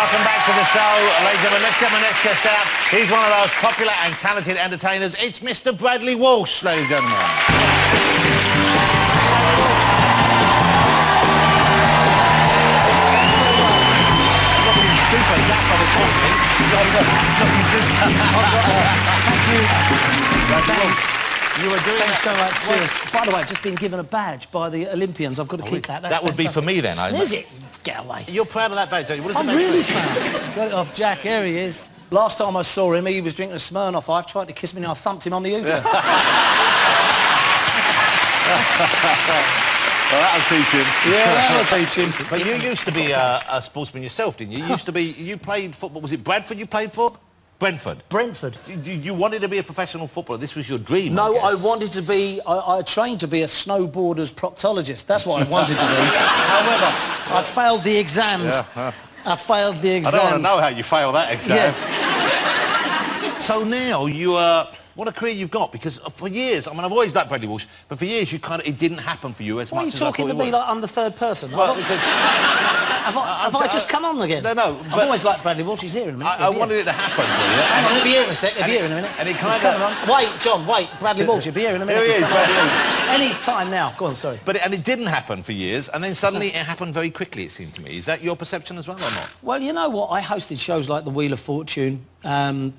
welcome back to the show. Ladies and gentlemen, let's get my next guest out. He's one of those popular and talented entertainers. It's Mr. Bradley Walsh, ladies and gentlemen. Super gap on the talking. Thank you. You were doing Thanks so much. Cheers. By the way, I've just been given a badge by the Olympians. I've got to keep that. That's that would fantastic. be for me then, I Is it? Get away. You're proud of that badge, don't you? What does I'm it make really you? proud. Got it off Jack. Here he is. Last time I saw him, he was drinking a Smirnoff. I've tried to kiss me and I thumped him on the Uter. Well, that'll teach him. Yeah, that'll teach him. But you used to be a sportsman yourself, didn't you? You used to be... You played football... Was it Bradford you played for? Brentford. Brentford. You wanted to be a professional footballer. This was your dream. No, I wanted to be... I trained to be a snowboarder's proctologist. That's what I wanted to be. However, I failed the exams. Yeah. I failed the exams. I don't want to know how you fail that exam. Yes. So now you what a career you've got, because for years, I mean, I've always liked Bradley Walsh, but for years it didn't happen for you as much as I thought it would. Why are you talking to me like I'm the third person? Well, have I just come on again? No, I've always liked Bradley Walsh. He's here in a minute. I wanted it to happen for you. Hang on, he'll be here in a sec. He'll be here in a minute. And it kind of... Wait, John, wait. Bradley Walsh, he'll be here in a minute. Here he is, Bradley Walsh. And it's time now. Go on, sorry. But it didn't happen for years, and then suddenly it happened very quickly, it seemed to me. Is that your perception as well, or not? Well, you know what? I hosted shows like The Wheel of Fortune, and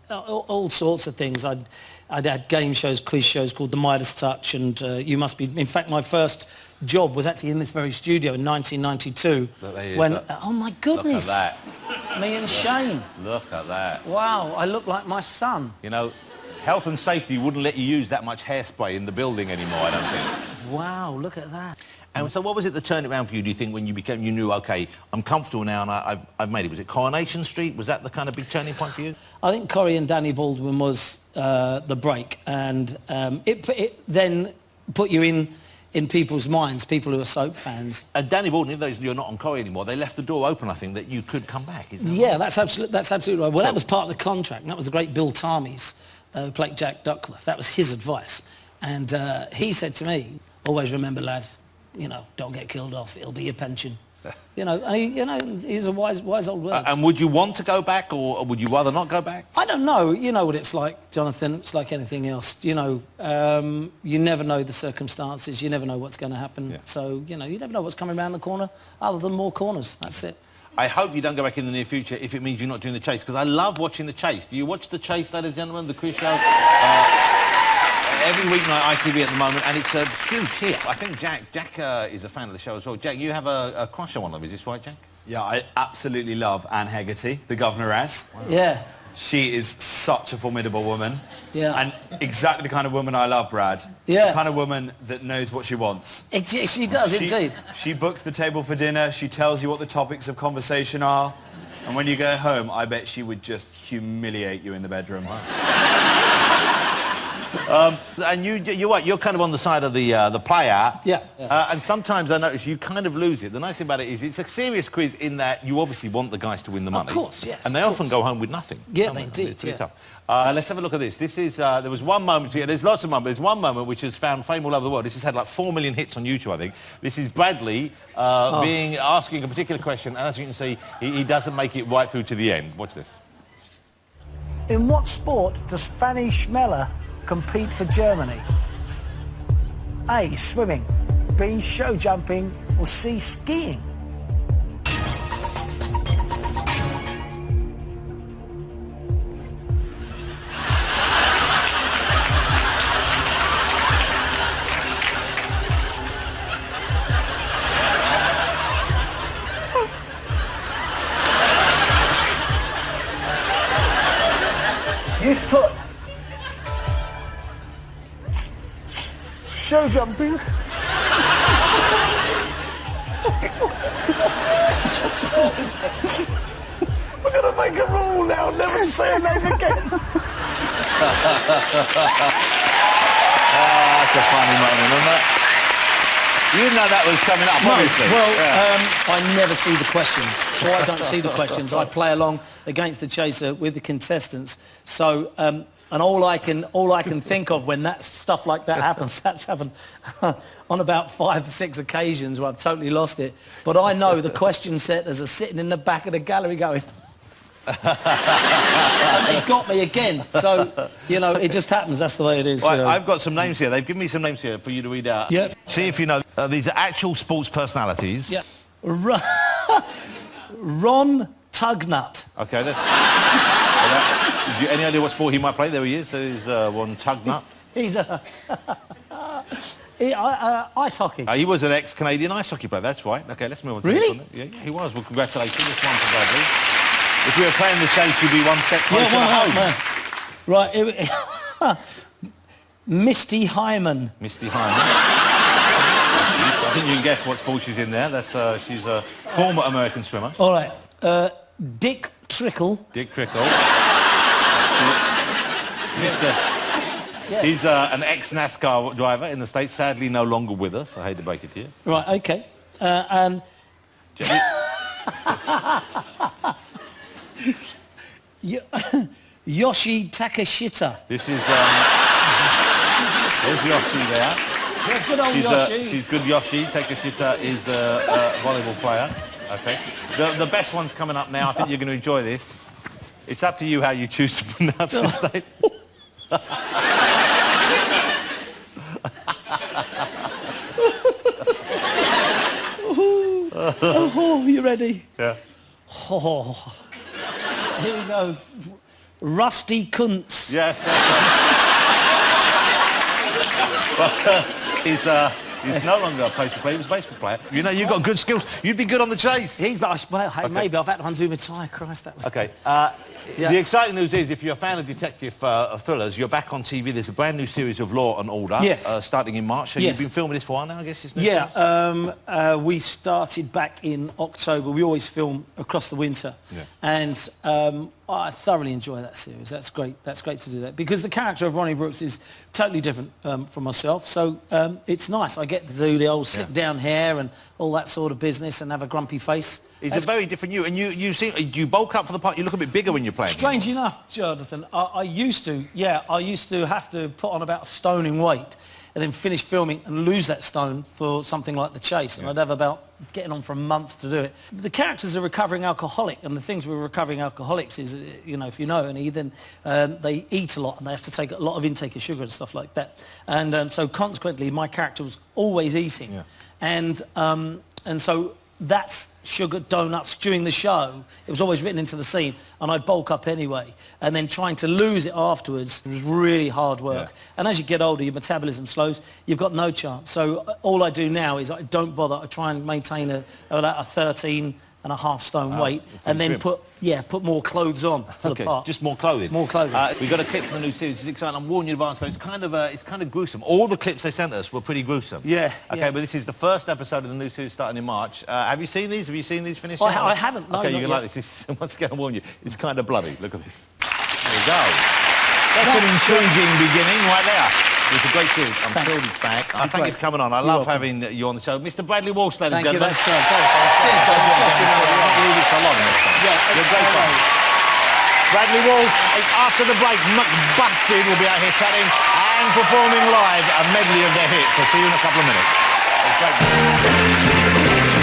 all sorts of things. I'd had game shows, quiz shows called The Midas Touch, and You Must Be... In fact, my first job was actually in this very studio in 1992. When... Oh, my goodness. Look at that. Me and Shane. Look at that. Wow, I look like my son. You know, health and safety wouldn't let you use that much hairspray in the building anymore, I don't think. Wow, look at that. And so what was it that turned it around for you, do you think, when you knew, OK, I'm comfortable now and I've made it? Was it Coronation Street? Was that the kind of big turning point for you? I think Corrie and Danny Baldwin was the break, and it then put you in people's minds, people who are soap fans. Danny Baldwin, even though you're not on Corrie anymore, they left the door open, I think, that you could come back, isn't it? Yeah, that's absolutely right. Well, that was part of the contract, and that was the great Bill Tarmies, who played Jack Duckworth. That was his advice. And he said to me, always remember, lad, you know, don't get killed off, it'll be your pension. You know, and he's a wise old words. And would you want to go back, or would you rather not go back? I don't know. You know what it's like, Jonathan. It's like anything else. You know, you never know the circumstances. You never know what's going to happen. Yeah. So, you know, you never know what's coming around the corner, other than more corners. That's it. I hope you don't go back in the near future if it means you're not doing The Chase, because I love watching The Chase. Do you watch The Chase, ladies and gentlemen, the quiz show? Every weeknight ITV at the moment, and it's a huge hit. I think Jack is a fan of the show as well. Jack, you have a crush on one of them, is this right, Jack? Yeah, I absolutely love Anne Hegarty, the Governoress. Wow. Yeah. She is such a formidable woman. Yeah. And exactly the kind of woman I love, Brad. Yeah. The kind of woman that knows what she wants. She does, indeed. She books the table for dinner, she tells you what the topics of conversation are, and when you go home, I bet she would just humiliate you in the bedroom. Wow. And you're right, you're kind of on the side of the player. Yeah. And sometimes I notice you kind of lose it. The nice thing about it is it's a serious quiz in that you obviously want the guys to win the money. Of course, yes. And they often go home with nothing. Yeah, they do. It's really tough. Let's have a look at this. This is, there was one moment here, there's lots of moments, there's one moment which has found fame all over the world. This has had like 4 million hits on YouTube, I think. This is Bradley asking a particular question, and as you can see, he doesn't make it right through to the end. Watch this. In what sport does Fanny Schmeller compete for Germany? A, swimming, B, show jumping, or C, skiing? You've put show jumping. We're going to make a rule now, never say her name again. That's a funny moment, isn't it? You didn't know that was coming up, obviously. Well, I never see the questions, so I don't see the questions. I play along against the chaser with the contestants. So And all I can think of when that stuff like that happens, that's happened on about 5 or 6 occasions where I've totally lost it. But I know the question setters are sitting in the back of the gallery going, and they got me again. So, you know, it just happens. That's the way it is. Right, you know. I've got some names here. They've given me some names here for you to read out. Yep. See if you know. These are actual sports personalities. Yeah. Ron Tugnutt. Okay, that's... any idea what sport he might play? There he is. There's one Tugnutt. He's ice hockey. He was an ex-Canadian ice hockey player. That's right. Okay, let's move on to this Really? one. Yeah, he was. Well, congratulations. This one for Bradley. If you were playing the chase, you'd be one step closer to home. Right. Misty Hyman. Misty Hyman. I think you can guess what sport she's in there. That's she's a former American swimmer. All right. Dick Trickle. Dick Trickle. He's an ex-NASCAR driver in the States, sadly no longer with us. I hate to break it to you. Right, okay. And... Yoshie Takeshita. This is... there's Yoshie there. Yeah, good old Yoshie. She's good Yoshie. Takeshita is the volleyball player. Okay. The best one's coming up now. I think you're going to enjoy this. It's up to you how you choose to pronounce this name. Oh, you ready? Yeah. Oh. Here we go. Rusty Kuntz. Yes. He's no longer a poster player. He was a baseball player. You know, you've got good skills. You'd be good on the chase. Maybe I've had to undo my tie. Christ, that was... Okay. Yeah. The exciting news is, if you're a fan of detective thrillers, you're back on TV. There's a brand new series of Law and Order, yes. Starting in March. So yes. You've been filming this for a while now, I guess? Yeah, we started back in October. We always film across the winter. Yeah. And I thoroughly enjoy that series. That's great. That's great to do that. Because the character of Ronnie Brooks is totally different from myself. So it's nice. I get to do the old slick down hair and all that sort of business and have a grumpy face. It's a very different you. And you seem... Do you bulk up for the part? You look a bit bigger when you're playing. Strange enough, Jonathan, I used to have to put on about a stone in weight and then finish filming and lose that stone for something like The Chase. And I'd have about getting on for a month to do it. The character's a recovering alcoholic, and the things with recovering alcoholics is, you know, if you know any, then they eat a lot and they have to take a lot of intake of sugar and stuff like that. And so consequently, my character was always eating. Yeah. And so that's sugar donuts during the show. It was always written into the scene, and I'd bulk up anyway. And then trying to lose it afterwards was really hard work. Yeah. And as you get older, your metabolism slows. You've got no chance. So all I do now is I don't bother. I try and maintain a 13.5 stone weight, and then put more clothes on for the part. Just more clothing. More clothing. We got a clip from the new series. It's exciting. I'm warning you in advance. So it's kind of gruesome. All the clips they sent us were pretty gruesome. Yeah. Okay, yes. But this is the first episode of the new series starting in March. Have you seen these? Have you seen these finished? I haven't. No, okay, you're gonna like this. Once again, I warn you. It's kind of bloody. Look at this. There you go. That's an intriguing beginning right there. It's a great series. I'm thrilled it's back. I thank you for coming on. I love having you on the show. Mr. Bradley Walsh, ladies and gentlemen. Thank you. That's Leave it so long. You're great fun. Bradley Walsh. After the break, McBusted will be out here chatting and performing live a medley of their hits. I'll see you in a couple of minutes.